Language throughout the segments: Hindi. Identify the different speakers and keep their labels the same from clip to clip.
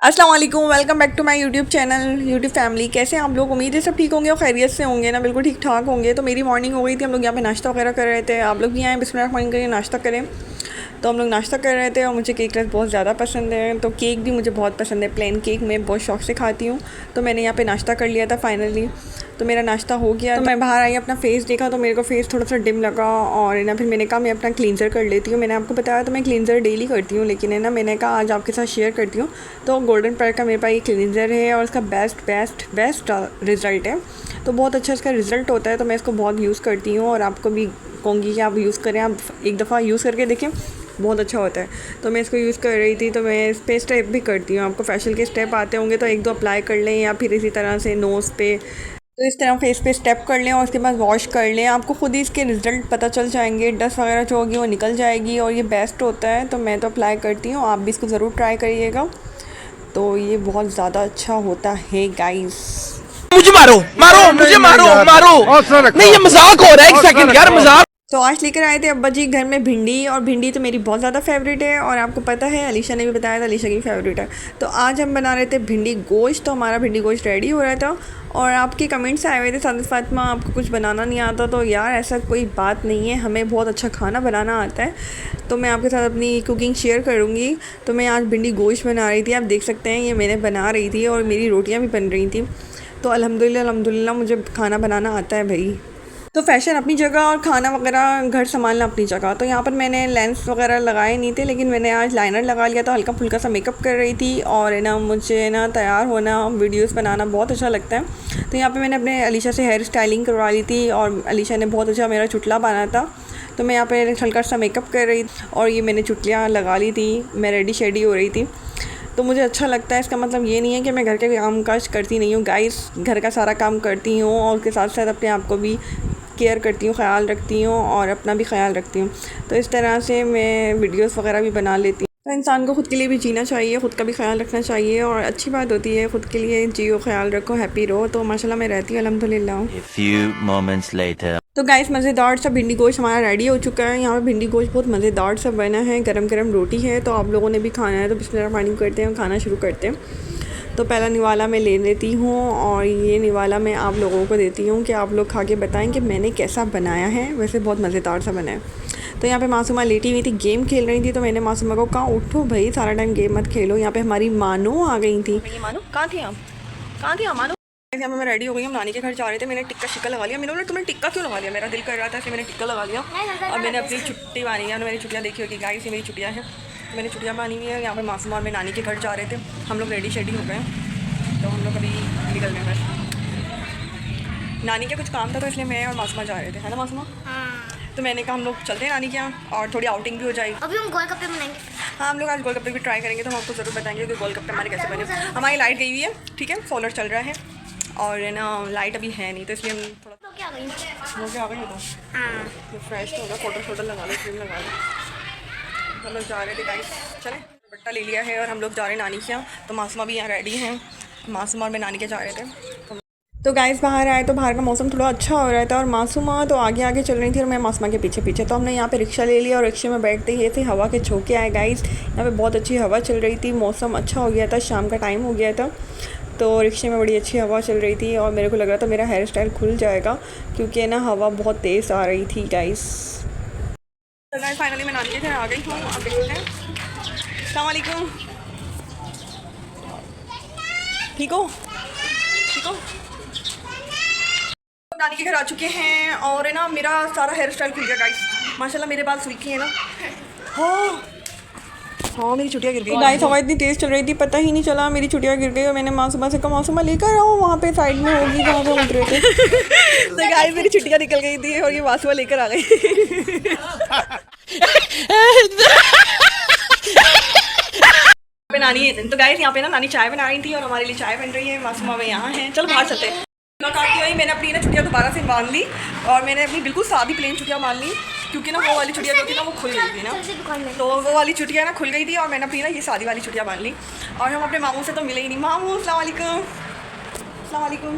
Speaker 1: अस्सलाम वालेकुम, welcome back to my YouTube channel, YouTube family. कैसे हैं आप लोग? उम्मीद है सब ठीक होंगे और खैरियत से होंगे ना, बिल्कुल ठीक ठाक होंगे। तो मेरी मॉर्निंग हो गई थी, हम लोग यहाँ पे नाश्ता वगैरह कर रहे थे। आप लोग भी आए बिस्मिल्लाह करिए नाश्ता करें। तो हम लोग नाश्ता कर रहे थे और मुझे केक रस बहुत ज़्यादा पसंद है, तो केक भी मुझे बहुत पसंद है। प्लेन केक मैं बहुत शौक से खाती हूँ। तो मैंने यहाँ पे नाश्ता कर लिया था फाइनली। तो मेरा नाश्ता हो गया, तो मैं बाहर आई, अपना फेस देखा तो मेरे को फेस थोड़ा सा डिम लगा और है ना, फिर मैंने कहा मैं अपना क्लींजर कर लेती हूँ। मैंने आपको बताया तो मैं क्लींजर डेली करती हूँ, लेकिन है ना, मैंने कहा आज आपके साथ शेयर करती हूँ। तो गोल्डन पेयर का मेरे पास ये क्लींजर है और इसका बेस्ट रिज़ल्ट है। तो बहुत अच्छा इसका रिज़ल्ट होता है, तो मैं इसको बहुत यूज़ करती हूँ और आपको भी कहूँगी कि आप यूज़ करें। आप एक दफ़ा यूज़ करके देखें, बहुत अच्छा होता है। तो मैं इसको यूज़ कर रही थी, तो मैं इस पे स्टेप भी करती हूँ। आपको फेशियल के स्टेप आते होंगे तो एक दो अप्लाई कर लें, या फिर इसी तरह से नोज़ पे, तो इस तरह फेस पे स्टेप कर लें और उसके बाद वॉश कर लें। आपको खुद ही इसके रिज़ल्ट पता चल जाएंगे, डस्ट वगैरह जो होगी वो निकल जाएगी और ये बेस्ट होता है। तो मैं तो अप्लाई करती हूँ, आप भी इसको ज़रूर ट्राई करिएगा। तो ये बहुत ज़्यादा अच्छा होता है गाइस।
Speaker 2: मुझे मारो मारो मुझे मारो मारो नहीं, ये मजाक हो रहा है। एक सेकंड यार, मजाक।
Speaker 1: तो आज लेकर आए थे अब्बा जी घर में भिंडी, और भिंडी तो मेरी बहुत ज़्यादा फेवरेट है और आपको पता है अलीशा ने भी बताया था अलीशा की फेवरेट है। तो आज हम बना रहे थे भिंडी गोश्त। तो हमारा भिंडी गोश्त रेडी हो रहा था और आपके कमेंट्स आए हुए थे सादिक फातिमा आपको कुछ बनाना नहीं आता। तो यार ऐसा कोई बात नहीं है, हमें बहुत अच्छा खाना बनाना आता है। तो मैं आपके साथ अपनी कुकिंग शेयर करूँगी। तो मैं आज भिंडी गोश्त बना रही थी, आप देख सकते हैं ये मैंने बना रही थी और मेरी रोटियाँ भी बन रही थी। तो अल्हम्दुलिल्लाह मुझे खाना बनाना आता है भाई। तो फ़ैशन अपनी जगह और खाना वगैरह घर संभालना अपनी जगह। तो यहाँ पर मैंने लेंस वगैरह लगाए नहीं थे, लेकिन मैंने आज लाइनर लगा लिया था। हल्का फुल्का सा मेकअप कर रही थी और है ना, मुझे ना तैयार होना, वीडियोस बनाना बहुत अच्छा लगता है। तो यहाँ पे मैंने अपने अलीशा से हेयर स्टाइलिंग करवा ली थी और अलीशा ने बहुत अच्छा मेरा चुटला बांधा था। तो मैं यहाँ पे हल्का सा मेकअप कर रही थी और ये मैंने चुटलियाँ लगा ली थी, मैं रेडी शेडी हो रही थी। तो मुझे अच्छा लगता है। इसका मतलब ये नहीं है कि मैं घर के काम काज करती नहीं हूँ गाइस, घर का सारा काम करती हूँ और उसके साथ साथ अपने आप को भी केयर करती हूँ, ख्याल रखती हूँ और अपना भी ख्याल रखती हूँ। तो इस तरह से मैं वीडियोस वगैरह भी बना लेती हूँ। तो इंसान को ख़ुद के लिए भी जीना चाहिए, ख़ुद का भी ख्याल रखना चाहिए और अच्छी बात होती है, ख़ुद के लिए जियो, ख्याल रखो, हैप्पी रहो। तो माशाल्लाह मैं रहती हूँ अल्हम्दुलिल्लाह।
Speaker 2: A few moments later.
Speaker 1: तो गाइस मज़ेदार सा भिंडी गोश्त हमारा रेडी हो चुका है। यहाँ पे भिंडी गोश्त बहुत मज़ेदार सा बना है, गरम गरम रोटी है। तो आप लोगों ने भी खाना है तो बिस्मिल्लाह करते हैं, खाना शुरू करते हैं। तो पहला निवाला मैं ले लेती हूँ और ये निवाला मैं आप लोगों को देती हूँ कि आप लोग खा के बताएं कि मैंने कैसा बनाया है। वैसे बहुत मज़ेदार सा बना है। तो यहाँ पे मासूमा लेटी हुई थी, गेम खेल रही थी। तो मैंने मासूमा को कहा उठो भाई, सारा टाइम गेम मत खेलो। यहाँ पे हमारी मानो आ गई थी। मानो कहाँ थी आप? कहाँ थी आप मानो? यहाँ पे मैं रेडी हो गई, हम नानी के घर जा रहे थे। मैंने टिक्का शिक्का लगा लिया। मैंने बोला तुमने टिक्का क्यों लगा लिया? मेरा दिल कर रहा था इसलिए मैंने टिक्का लगा लिया और मैंने अपनी छुट्टी बानी है। मेरी छुट्टियाँ देखी होगी गाइस, ये मेरी छुट्टियाँ हैं, मैंने छुट्टियाँ बानी हुई है। यहाँ पे मासूमा और मैं नानी के घर जा रहे थे। हम लोग रेडी शेडी हो गए, तो हम लोग अभी निकल गए घर। नानी का कुछ काम था तो इसलिए मैं और मासूमा जा रहे थे, है ना मासूमा? तो मैंने कहा हम लोग चलते हैं नानी के यहाँ और थोड़ी आउटिंग भी हो जाएगी।
Speaker 3: अभी हम गोलगप्पे बनाएंगे।
Speaker 1: हाँ, हम लोग आज गोलगप्पे भी ट्राई करेंगे, तो हम आपको ज़रूर बताएंगे कि गोलगप्पे हमारे कैसे बने। हमारी लाइट गई हुई है, ठीक है, सोलर चल रहा है और है ना, लाइट अभी है नहीं, तो इसलिए हम थोड़ा
Speaker 3: तो क्या गई?
Speaker 1: हो गया आ गई। तो फ्रेश तो होगा, फोटो शोटो लगा लो, क्रीम लगा लो। हम लोग जा रहे थे गाइस, चले बट्टा ले लिया है और हम लोग जा रहे हैं नानी के यहाँ। तो मासूमा भी यहाँ रेडी हैं, मासूमा और मैं नानी के जा रहे थे। तो गाइस बाहर आए तो बाहर का मौसम थोड़ा अच्छा हो रहा था और मासूमा तो आगे आगे चल रही थी और मैं मासूमा के पीछे पीछे। तो हमने यहाँ पे रिक्शा ले लिया और रिक्शे में बैठते ही थे हवा के झोंके आए गाइस। यहाँ पे बहुत अच्छी हवा चल रही थी, मौसम अच्छा हो गया था, शाम का टाइम हो गया था। तो रिक्शे में बड़ी अच्छी हवा चल रही थी और मेरे को लग रहा था मेरा हेयर स्टाइल खुल जाएगा, क्योंकि ना हवा बहुत तेज़ आ रही थी गाइस। तो गाइस फाइनली मैं नानी के घर आ गई हूँ, आप देख सकते हैं। अस्सलाम वालेकुम, ठीक हो? ठीक हो? नानी के घर आ चुके हैं और है ना, मेरा सारा हेयर स्टाइल खुल गया गाइस। माशाल्लाह मेरे बाल सूखे हैं ना। हाँ मेरी छुट्टियाँ गिर गई गाइस, हवा इतनी तेज़ चल रही थी पता ही नहीं चला मेरी छुट्टियाँ गिर गई। और मैंने मासूमा से कहा मासूमा लेकर आओ, वहाँ पे साइड में होगी जहाँ पे उतरे थे। तो गाइस मेरी छुट्टियाँ निकल गई थी और ये मासूमा लेकर आ गई। नानी तो गाइस यहाँ पे ना नानी चाय बना रही थी और हमारे लिए चाय बन रही है। मासूमा में यहाँ है, चलो बाहर चलते हैं। काटती हुई मैंने अपनी ना छुट्टियाँ दोबारा से बांध ली और मैंने अपनी बिल्कुल सादी प्लेन छुट्टियाँ बांध ली, क्योंकि ना वो वाली छुट्टियाँ जो थी ना वो खुल गई थी ना, तो वो वाली छुट्टियाँ ना खुल गई थी और मैंने अपनी ना ये सादी वाली छुट्टियाँ बांध ली। और हम अपने मामू से तो मिले ही नहीं। मामू अस्सलाम वालेकुम। अस्सलाम वालेकुम।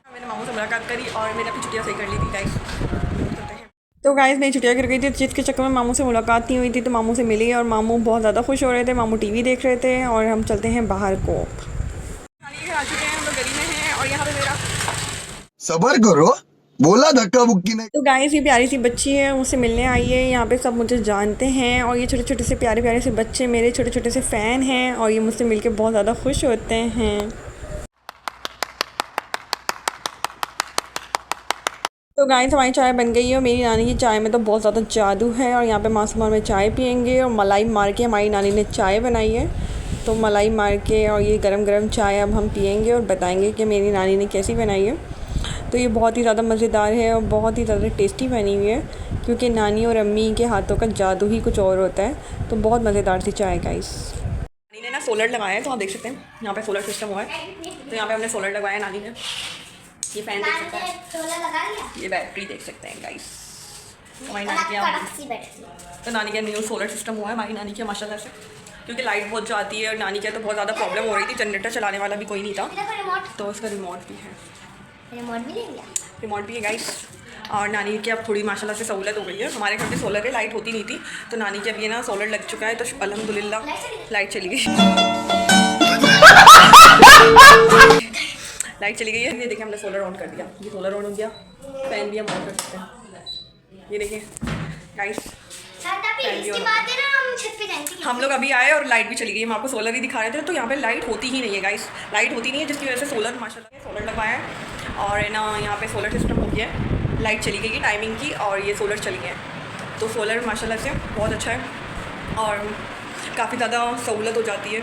Speaker 1: मैंने मामू से मुलाकात करी और मैंने अपनी छुट्टियाँ सही कर ली थी गाइस। तो तो गाइस मेरी छुट्टियाँ गिर गई थी, जिसके चक्कर में मामू से मुलाकात नहीं हुई थी, तो मामू से मिली और मामू बहुत ज़्यादा खुश हो रहे थे। मामू टीवी देख रहे थे और हम चलते हैं बाहर को। आ चुके हैं हम लोग, गली में हैं और यहाँ पे मेरा
Speaker 3: सबर करो, बोला धक्का बुक्की नहीं।
Speaker 1: तो गाइस ये प्यारी सी बच्ची है, मुझसे मिलने आई है। यहाँ पे सब मुझे जानते हैं और ये छोटे छोटे से प्यारे प्यारे से बच्चे मेरे छोटे छोटे से फ़ैन हैं और ये मुझसे मिलके बहुत ज़्यादा खुश होते हैं। तो गाइस हमारी चाय बन गई है और मेरी नानी की चाय में तो बहुत ज़्यादा जादू है। और यहाँ पे मासूमा में चाय पियेंगे और मलाई मार के हमारी नानी ने चाय बनाई है, तो मलाई मार के और ये गरम गरम चाय अब हम पियेंगे और बताएंगे कि मेरी नानी ने कैसी बनाई है। तो ये बहुत ही ज़्यादा मज़ेदार है और बहुत ही ज़्यादा टेस्टी बनी हुई है, क्योंकि नानी और अम्मी के हाथों का जादू ही कुछ और होता है। तो बहुत मज़ेदार सी चाय गाइस। नानी ने ना सोलर लगाया है, तो आप देख सकते हैं यहाँ पे सोलर सिस्टम हुआ है। तो यहाँ पे हमने सोलर लगाया नानी ने। ये फैन देख सकते हैं, ये बैटरी देख सकते हैं गाइस। हमारी नानी की तो नानी का न्यू सोलर सिस्टम हुआ है हमारी नानी के माशाल्लाह से, क्योंकि लाइट बहुत जाती है और नानी के तो बहुत ज़्यादा प्रॉब्लम हो रही थी। जनरेटर चलाने वाला भी कोई नहीं था, तो उसका रिमोट भी है। रिमोट भी है गाइस। और नानी की अब थोड़ी माशाल्लाह से सहूलत हो गई है। हमारे घर में सोलर है, लाइट होती नहीं थी, तो नानी की अब ये ना सोलर लग चुका है, तो अल्हम्दुलिल्लाह लाइट चली गई। लाइट चली गई है। ये देखिए हमने सोलर ऑन कर दिया, ये सोलर ऑन हो गया। फैन भी हम ऑन कर सकते हैं, ये देखिए गाइस। हम लोग अभी आए और लाइट भी चली गई। हम आपको सोलर ही दिखा रहे थे, तो यहाँ पे लाइट होती ही नहीं है गाइस, लाइट होती नहीं है, जिसकी वजह से सोलर माशाल्लाह सोलर लगवाया है और है ना यहाँ पे सोलर सिस्टम हो गया है। लाइट चली गई है टाइमिंग की और ये सोलर चली है, तो सोलर माशाल्लाह से बहुत अच्छा है और काफ़ी ज़्यादा सहूलत हो जाती है।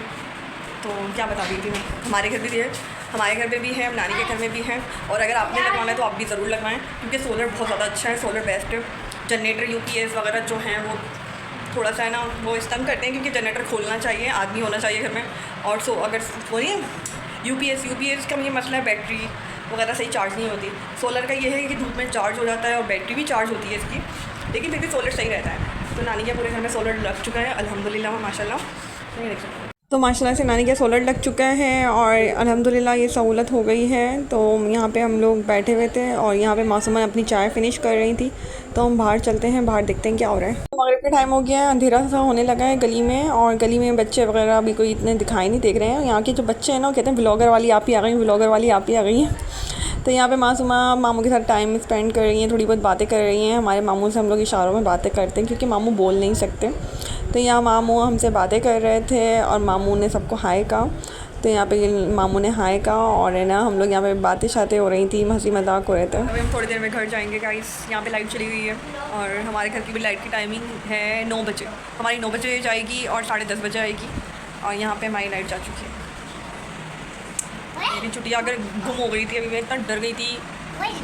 Speaker 1: तो क्या बता रही थी मैं, हमारे घर भी है, हमारे घर पे भी है, नानी के घर में भी है। और अगर आपने लगवाना है तो आप भी ज़रूर लगवाएं, क्योंकि सोलर बहुत ज़्यादा अच्छा है, सोलर बेस्ट है। जनरेटर यूपीएस वगैरह जो हैं वो थोड़ा सा है ना वो इस्तेमाल करते हैं, क्योंकि जनरेटर खोलना चाहिए, आदमी होना चाहिए घर में। और अगर बोलिए यूपीएस का ये मसला है, बैटरी वगैरह सही चार्ज नहीं होती। सोलर का ये है कि धूप में चार्ज हो जाता है और बैटरी भी चार्ज होती है इसकी, लेकिन फिर भी सोलर सही रहता है। तो नानी के पूरे घर में सोलर लग चुका है अल्हम्दुलिल्लाह माशाल्लाह। नहीं देख सकते, तो माशाल्लाह से नानी का सोलर लग चुका है और अल्हम्दुलिल्लाह ये सहूलत हो गई है। तो यहाँ पे हम लोग बैठे हुए थे और यहाँ पे मासूमा अपनी चाय फिनिश कर रही थी, तो हम बाहर चलते हैं, बाहर देखते हैं क्या हो रहा है। मगरिब का टाइम हो गया है, अंधेरा सा होने लगा है गली में, और गली में बच्चे वगैरह अभी कोई इतने दिखाई नहीं देख रहे हैं। यहाँ के जो बच्चे हैं ना वो कहते हैं व्लॉगर वाली आप ही आ गई, व्लॉगर वाली आप ही आ गई हैं। तो यहाँ पे मासूमा मामू के साथ टाइम स्पेंड कर रही हैं, थोड़ी बहुत बातें कर रही हैं। हमारे मामू से हम लोग इशारों में बातें करते हैं, क्योंकि मामू बोल नहीं सकते। तो यहाँ मामू हमसे बातें कर रहे थे और मामू ने सबको हाय कहा। तो यहाँ पे मामू ने हाय कहा और है ना हम लोग यहाँ पे बातें शातें हो रही थी, हंसी मजाक हो रहे थे। अभी हम थोड़ी देर में घर जाएंगे गाइस। यहाँ पे लाइट चली गई है और हमारे घर की भी लाइट की टाइमिंग है 9 बजे। हमारी 9 बजे जाएगी और 10:30 बजे आएगी, और यहाँ पे हमारी लाइट जा चुकी है। मेरी चुटिया अगर गुम हो गई थी, अभी मैं इतना डर गई थी।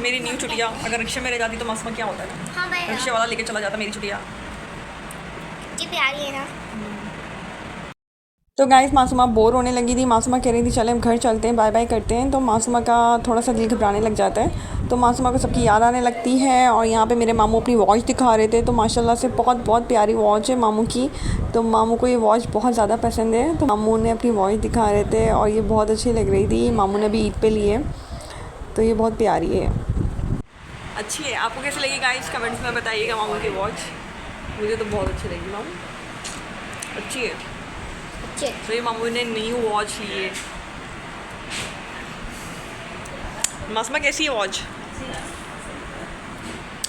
Speaker 1: मेरी न्यू चुटिया अगर रिक्शे में रह जाती तो मासूमा क्या होता है।
Speaker 4: हाँ भाई,
Speaker 1: रिक्शे वाला लेके चला जाता मेरी चुटिया।
Speaker 4: जी प्यारी है ना।
Speaker 1: तो गाइस मासूमा बोर होने लगी थी, मासूमा कह रही थी चले हम घर चलते हैं, बाय बाय करते हैं। तो मासूमा का थोड़ा सा दिल घबराने लग जाता है, तो मासूमा को सबकी याद आने लगती है। और यहाँ पे मेरे मामू अपनी वॉच दिखा रहे थे, तो माशाल्लाह से बहुत बहुत प्यारी वॉच है मामू की। तो मामू को ये वॉच बहुत ज़्यादा पसंद है, तो मामू ने अपनी वॉच दिखा रहे थे और ये बहुत अच्छी लग रही थी। मामू ने भी ईद पे ली है, तो ये बहुत प्यारी है, अच्छी है। आपको कैसी लगी गाइस कमेंट्स में बताइएगा मामू की वॉच। मुझे तो बहुत अच्छी लगी मामू, अच्छी है। तो ये मामू ने न्यू वॉच ली है। मासूमा कैसी है वॉच?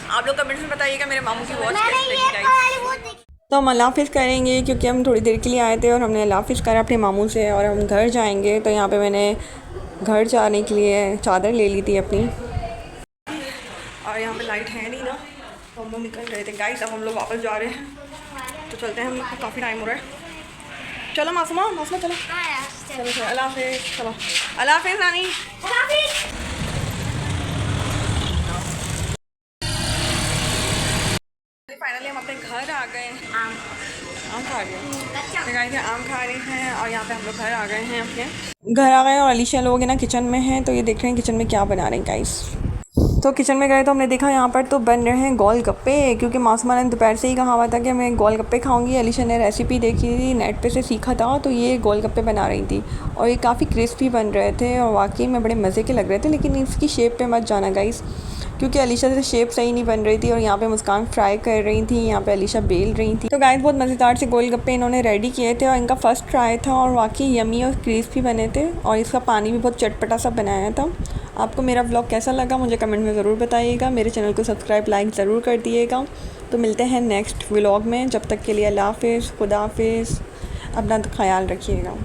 Speaker 1: आप लोग कमेंट्स में बताइएगा मेरे मामू की वॉच कैसी लगी गाइस। तो हम अल्लाह हाफ़िज़ करेंगे, क्योंकि हम थोड़ी देर के लिए आए थे और हमने अल्लाह हाफ़िज़ करा अपने मामू से और हम घर जाएंगे। तो यहाँ पे मैंने घर जाने के लिए चादर ले ली थी अपनी, और यहाँ पे लाइट है नहीं ना, तो हम लोग निकल रहे थे गाइस। अब हम लोग वापस जा रहे हैं, तो चलते हैं, हम लोग को काफ़ी टाइम हो रहा है। चलो मासूमा चलो चलो चलो, अल्लाह हाफ़िज़, चलो अल्लाह हाफ़िज़ नानी। फाइनली हम अपने घर आ गए। आम खा रहे हैं, गाइस आम खा रहे हैं और यहाँ पे हम लोग घर आ गए हैं, अपने घर आ गए। और अलीशा लोग हैं ना किचन में हैं, तो ये देख रहे हैं किचन में क्या बना रहे हैं गाइस। तो किचन में गए तो हमने देखा यहाँ पर तो बन रहे हैं गोलगप्पे, क्योंकि मासूमा ने दोपहर से ही कहा हुआ था कि मैं गोलगप्पे खाऊंगी। अलीशा ने रेसिपी देखी थी, नेट पे से सीखा था, तो ये गोलगप्पे बना रही थी और ये काफ़ी क्रिस्पी बन रहे थे और वाकई में बड़े मज़े के लग रहे थे। लेकिन इसकी शेप पे मत जाना गाइस, क्योंकि अलीशा से शेप सही नहीं बन रही थी और यहाँ पे मुस्कान फ्राई कर रही थी, यहाँ पे अलीशा बेल रही थी। तो गाइस बहुत मज़ेदार से गोलगप्पे इन्होंने रेडी किए थे और इनका फ़र्स्ट ट्राई था और वाकई यमी और क्रिस्पी बने थे और इसका पानी भी बहुत चटपटा सा बनाया था। आपको मेरा व्लॉग कैसा लगा मुझे कमेंट में ज़रूर बताइएगा। मेरे चैनल को सब्सक्राइब लाइक ज़रूर कर दिएगा। तो मिलते हैं नेक्स्ट व्लॉग में, जब तक के लिए अल्लाह हाफ़िज़, खुदा हाफ़िज़, अपना ख्याल रखिएगा।